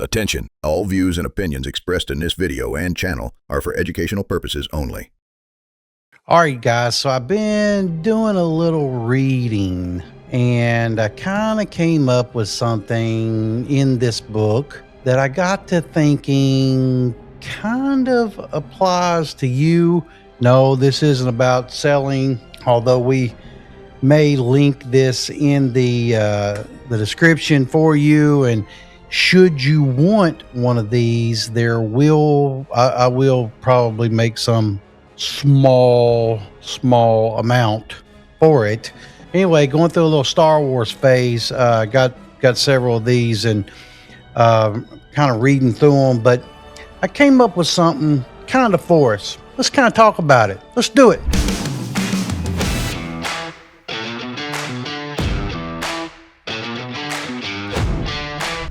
Attention, all views and opinions expressed in this video and channel are for educational purposes only. All right, guys, so I've been doing a little reading and I kind of came up with something in this book that I got to thinking kind of applies to you. No, this isn't about selling, although we may link this in the description for you. And should you want one of these, I will probably make some small amount for it. Anyway, going through a little Star Wars phase, got several of these and kind of reading through them, but I came up with something kind of for us. Let's kind of talk about it. Let's do it.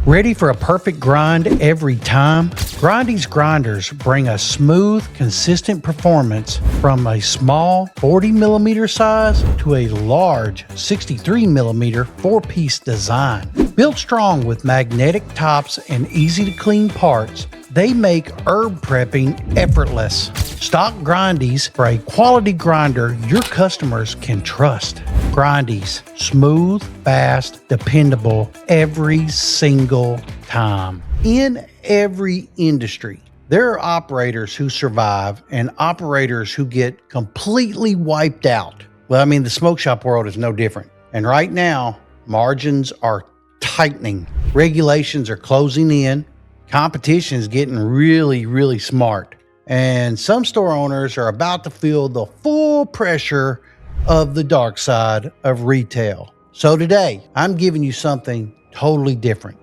Ready for a perfect grind every time? Grindy's Grinders bring a smooth, consistent performance from a small 40 millimeter size to a large 63 millimeter 4-piece design. Built strong with magnetic tops and easy to clean parts, they make herb prepping effortless. Stock Grindy's for a quality grinder your customers can trust. Grindy's, smooth, fast, dependable every single time. In every industry, there are operators who survive and operators who get completely wiped out. Well, I mean, the smoke shop world is no different. And right now, margins are tightening. Regulations are closing in. Competition is getting really smart. And some store owners are about to feel the full pressure of the dark side of retail. So today, I'm giving you something totally different.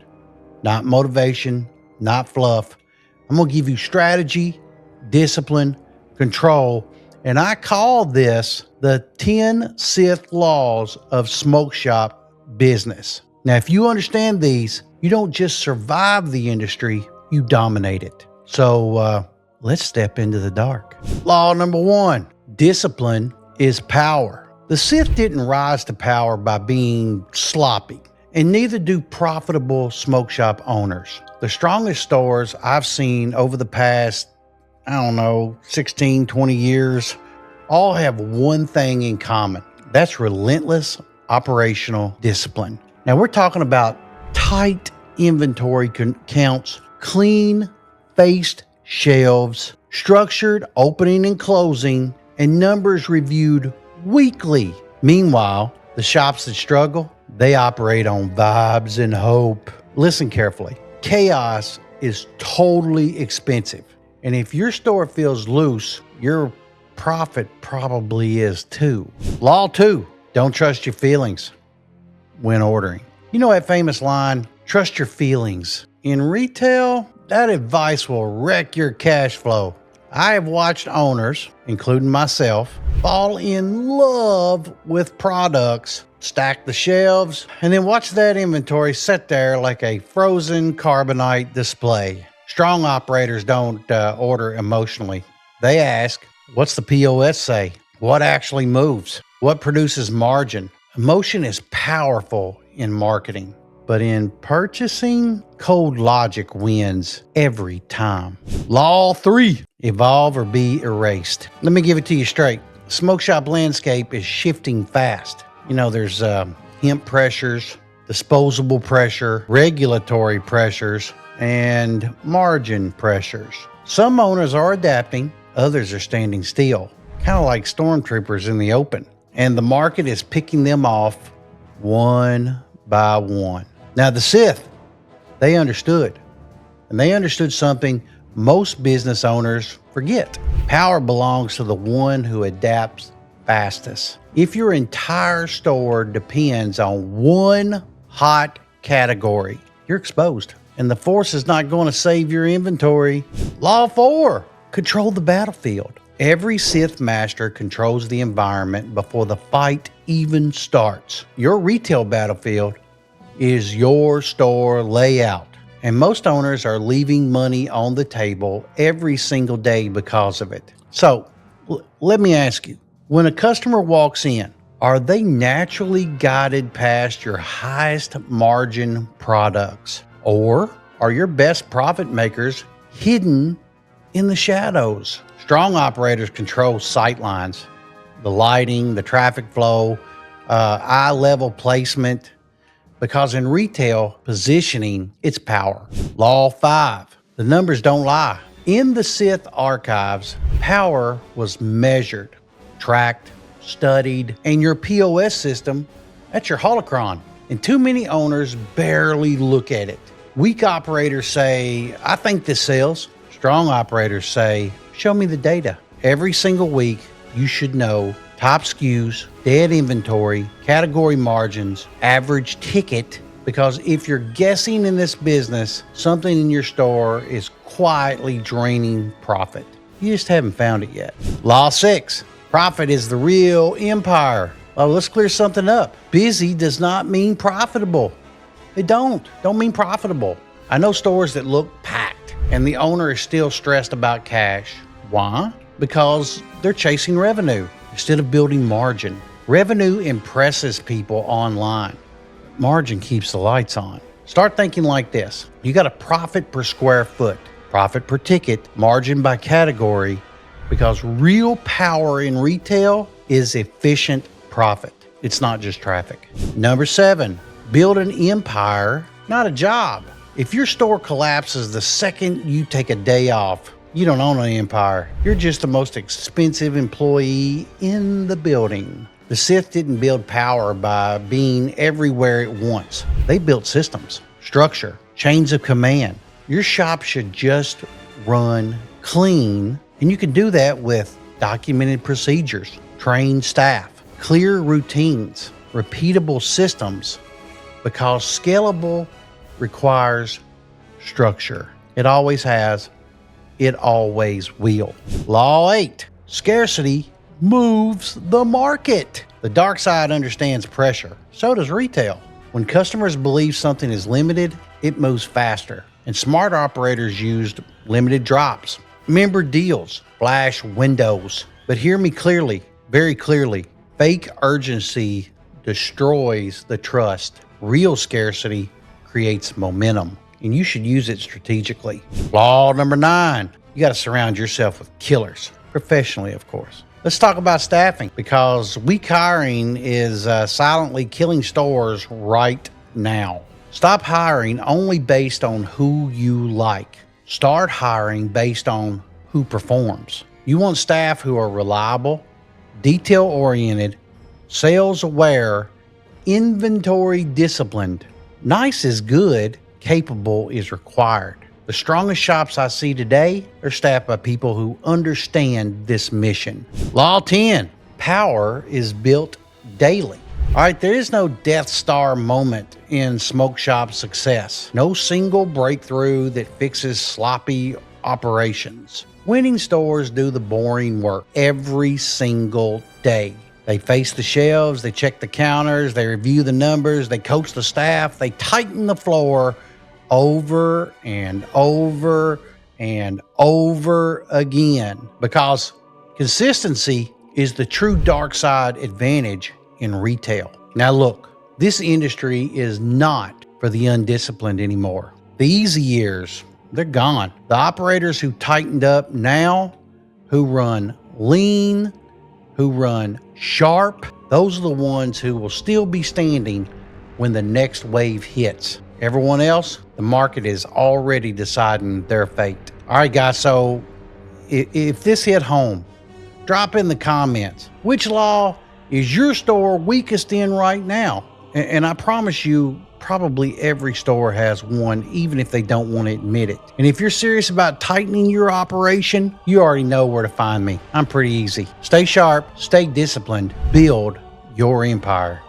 Not motivation, not fluff. I'm going to give you strategy, discipline, control, and I call this the 10 Sith Laws of Smoke Shop Business. Now, if you understand these, you don't just survive the industry, you dominate it. So let's step into the dark. Law number 1, discipline is power. The Sith didn't rise to power by being sloppy, and neither do profitable smoke shop owners. The strongest stores I've seen over the past, 16, 20 years, all have one thing in common. That's relentless operational discipline. Now we're talking about tight inventory counts, clean faced shelves, structured opening and closing, and numbers reviewed weekly. Meanwhile, the shops that struggle, they operate on vibes and hope. Listen carefully. Chaos is totally expensive. And if your store feels loose, your profit probably is too. Law 2, don't trust your feelings when ordering. You know that famous line, trust your feelings. In retail, that advice will wreck your cash flow. I have watched owners, including myself, fall in love with products, stack the shelves, and then watch that inventory sit there like a frozen carbonite display. Strong operators don't order emotionally. They ask, what's the POS say? What actually moves? What produces margin? Emotion is powerful in marketing, but in purchasing, cold logic wins every time. Law 3, evolve or be erased. Let me give it to you straight. Smoke shop landscape is shifting fast. You know, there's hemp pressures, disposable pressure, regulatory pressures, and margin pressures. Some owners are adapting, others are standing still, kind of like stormtroopers in the open. And the market is picking them off one by one. Now the Sith, they understood. And they understood something most business owners forget. Power belongs to the one who adapts fastest. If your entire store depends on one hot category, you're exposed. And the force is not going to save your inventory. Law 4, control the battlefield. Every Sith master controls the environment before the fight even starts. Your retail battlefield is your store layout. And most owners are leaving money on the table every single day because of it. So let me ask you, when a customer walks in, are they naturally guided past your highest margin products? Or are your best profit makers hidden in the shadows. Strong operators control sight lines, the lighting, the traffic flow, eye level placement, because in retail, positioning, it's power. Law 5, the numbers don't lie. In the Sith archives, power was measured, tracked, studied, and your POS system, that's your holocron. And too many owners barely look at it. Weak operators say, I think this sells. Strong operators say, show me the data. Every single week, you should know top SKUs, dead inventory, category margins, average ticket, because if you're guessing in this business, something in your store is quietly draining profit. You just haven't found it yet. Law 6, profit is the real empire. Oh, let's clear something up. Busy does not mean profitable. It don't mean profitable. I know stores that look packed and the owner is still stressed about cash. Why? Because they're chasing revenue instead of building margin. Revenue impresses people online. Margin keeps the lights on. Start thinking like this. You got a profit per square foot, profit per ticket, margin by category, because real power in retail is efficient profit. It's not just traffic. Number 7, build an empire, not a job. If your store collapses the second you take a day off, you don't own an empire. You're just the most expensive employee in the building. The Sith didn't build power by being everywhere at once. They built systems, structure, chains of command. Your shop should just run clean, and you can do that with documented procedures, trained staff, clear routines, repeatable systems, because scalable requires structure. It always has. It always will. Law 8, scarcity moves the market. The dark side understands pressure. So does retail. When customers believe something is limited, it moves faster. And smart operators used limited drops, member deals, flash windows. But hear me clearly, very clearly. Fake urgency destroys the trust. Real scarcity creates momentum, and you should use it strategically. Law number 9, you got to surround yourself with killers, professionally, of course. Let's talk about staffing, because weak hiring is silently killing stores right now. Stop hiring only based on who you like. Start hiring based on who performs. You want staff who are reliable, detail-oriented, sales-aware, inventory disciplined. Nice is good, capable is required. The strongest shops I see today are staffed by people who understand this mission. Law 10, power is built daily. All right, there is no Death Star moment in smoke shop success. No single breakthrough that fixes sloppy operations. Winning stores do the boring work every single day. They face the shelves, they check the counters, they review the numbers, they coach the staff, they tighten the floor over and over and over again, because consistency is the true dark side advantage in retail. Now look, this industry is not for the undisciplined anymore. The easy years, they're gone. The operators who tightened up now, who run lean, who run sharp, those are the ones who will still be standing when the next wave hits. Everyone else, the market is already deciding their fate. All right, guys, so if this hit home, drop in the comments, which law is your store weakest in right now? And I promise you, probably every store has one, even if they don't want to admit it. And if you're serious about tightening your operation, you already know where to find me. I'm pretty easy. Stay sharp, stay disciplined, build your empire.